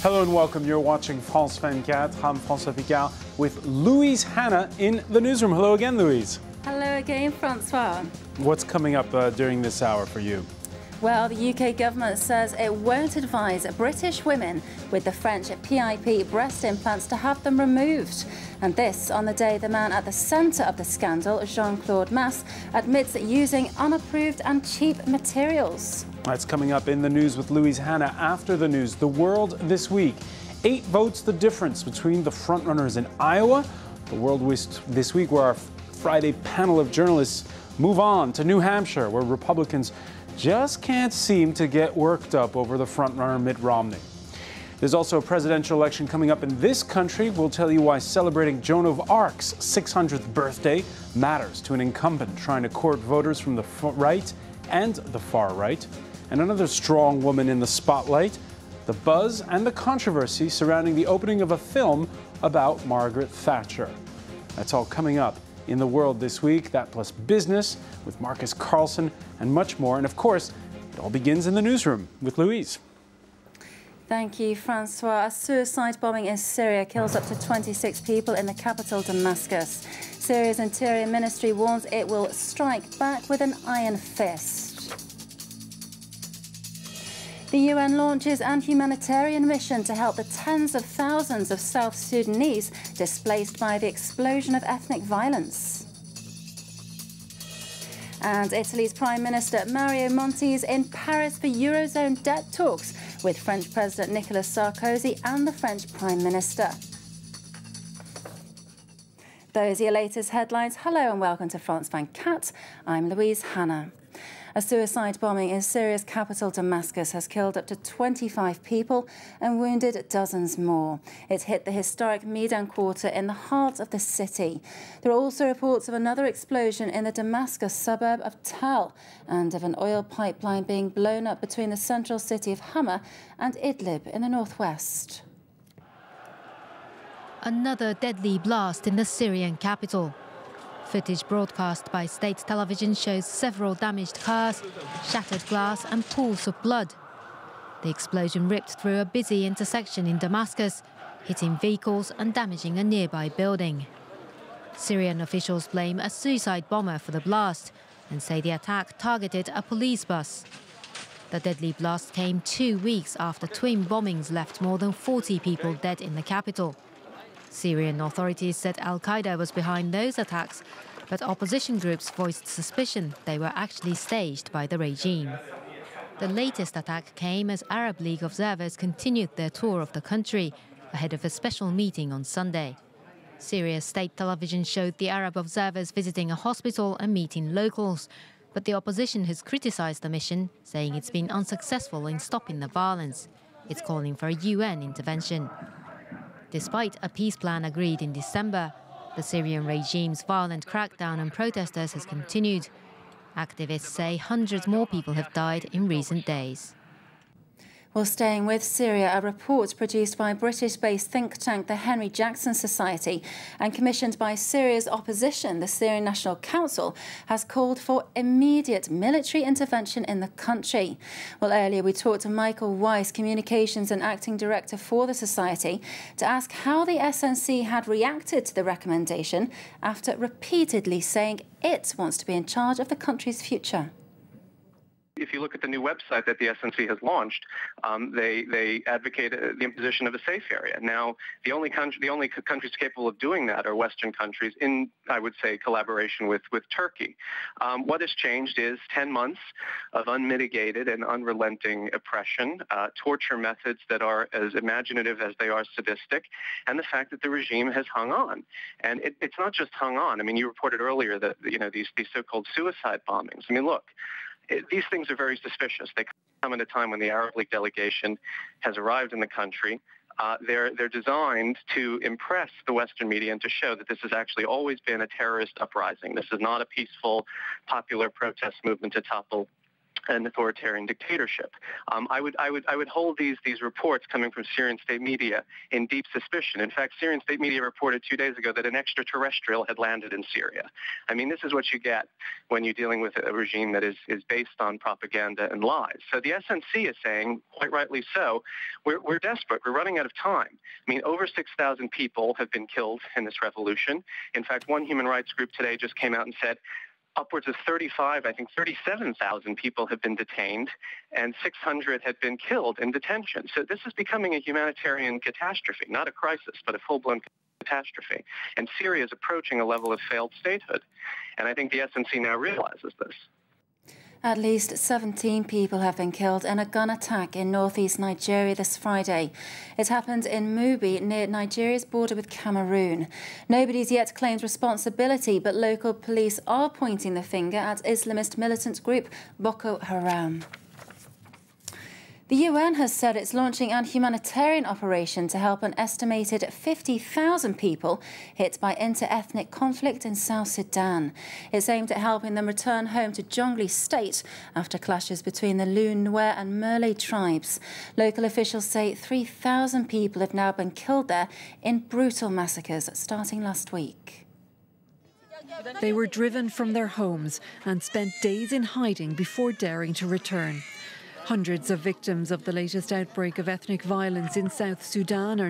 Hello and welcome. You're watching France 24. I'm François Picard with Louise Hanna in the newsroom. Hello again, Louise. Hello again, François. What's coming up during this hour for you? Well, the UK government says it won't advise British women with the French PIP breast implants to have them removed. And this on the day the man at the centre of the scandal, Jean-Claude Masse, admits using unapproved and cheap materials. That's coming up in the news with Louise Hanna after the news. The world this week. 8 votes the difference between the frontrunners in Iowa. The world this week, where our Friday panel of journalists move on to New Hampshire, where Republicans just can't seem to get worked up over the frontrunner Mitt Romney. There's also a presidential election coming up in this country. We'll tell you why celebrating Joan of Arc's 600th birthday matters to an incumbent trying to court voters from the right and the far right. And another strong woman in the spotlight, the buzz and the controversy surrounding the opening of a film about Margaret Thatcher. That's all coming up in the world this week. That plus business with Marcus Carlson and much more. And of course, it all begins in the newsroom with Louise. Thank you, Francois. A suicide bombing in Syria kills up to 26 people in the capital, Damascus. Syria's Interior Ministry warns it will strike back with an iron fist. The UN launches an humanitarian mission to help the tens of thousands of South Sudanese displaced by the explosion of ethnic violence. And Italy's Prime Minister Mario Monti is in Paris for Eurozone debt talks with French President Nicolas Sarkozy and the French Prime Minister. Those are your latest headlines. Hello and welcome to France 24. I'm Louise Hanna. A suicide bombing in Syria's capital, Damascus, has killed up to 25 people and wounded dozens more. It hit the historic Meydan quarter in the heart of the city. There are also reports of another explosion in the Damascus suburb of Tal and of an oil pipeline being blown up between the central city of Hama and Idlib in the northwest. Another deadly blast in the Syrian capital. Footage broadcast by state television shows several damaged cars, shattered glass and pools of blood. The explosion ripped through a busy intersection in Damascus, hitting vehicles and damaging a nearby building. Syrian officials blame a suicide bomber for the blast and say the attack targeted a police bus. The deadly blast came 2 weeks after twin bombings left more than 40 people dead in the capital. Syrian authorities said Al-Qaeda was behind those attacks, but opposition groups voiced suspicion they were actually staged by the regime. The latest attack came as Arab League observers continued their tour of the country ahead of a special meeting on Sunday. Syria's state television showed the Arab observers visiting a hospital and meeting locals, but the opposition has criticized the mission, saying it's been unsuccessful in stopping the violence. It's calling for a UN intervention. Despite a peace plan agreed in December, the Syrian regime's violent crackdown on protesters has continued. Activists say hundreds more people have died in recent days. Well, staying with Syria, a report produced by British-based think tank the Henry Jackson Society and commissioned by Syria's opposition, the Syrian National Council, has called for immediate military intervention in the country. Well, earlier we talked to Michael Weiss, Communications and Acting Director for the Society, to ask how the SNC had reacted to the recommendation after repeatedly saying it wants to be in charge of the country's future. If you look at the new website that the SNC has launched, they advocate the imposition of a safe area. Now, the only countries capable of doing that are Western countries in, I would say, collaboration with Turkey. What has changed is 10 months of unmitigated and unrelenting oppression, torture methods that are as imaginative as they are sadistic, and the fact that the regime has hung on. And it's not just hung on. I mean, you reported earlier that these so-called suicide bombings. I mean, look. These things are very suspicious. They come at a time when the Arab League delegation has arrived in the country. They're designed to impress the Western media and to show that this has actually always been a terrorist uprising. This is not a peaceful, popular protest movement to topple an authoritarian dictatorship. I would hold these reports coming from Syrian state media in deep suspicion. In fact, Syrian state media reported 2 days ago that an extraterrestrial had landed in Syria. I mean, this is what you get when you're dealing with a regime that is based on propaganda and lies. So the SNC is saying, quite rightly so, we're desperate. We're running out of time. I mean, over 6,000 people have been killed in this revolution. In fact, one human rights group today just came out and said upwards of 37,000 people have been detained, and 600 had been killed in detention. So this is becoming a humanitarian catastrophe, not a crisis, but a full-blown catastrophe. And Syria is approaching a level of failed statehood. And I think the SNC now realizes this. At least 17 people have been killed in a gun attack in northeast Nigeria this Friday. It happened in Mubi, near Nigeria's border with Cameroon. Nobody's yet claimed responsibility, but local police are pointing the finger at Islamist militant group Boko Haram. The UN has said it's launching a humanitarian operation to help an estimated 50,000 people hit by inter-ethnic conflict in South Sudan. It's aimed at helping them return home to Jonglei State after clashes between the Nuer and Murle tribes. Local officials say 3,000 people have now been killed there in brutal massacres starting last week. They were driven from their homes and spent days in hiding before daring to return. Hundreds of victims of the latest outbreak of ethnic violence in South Sudan are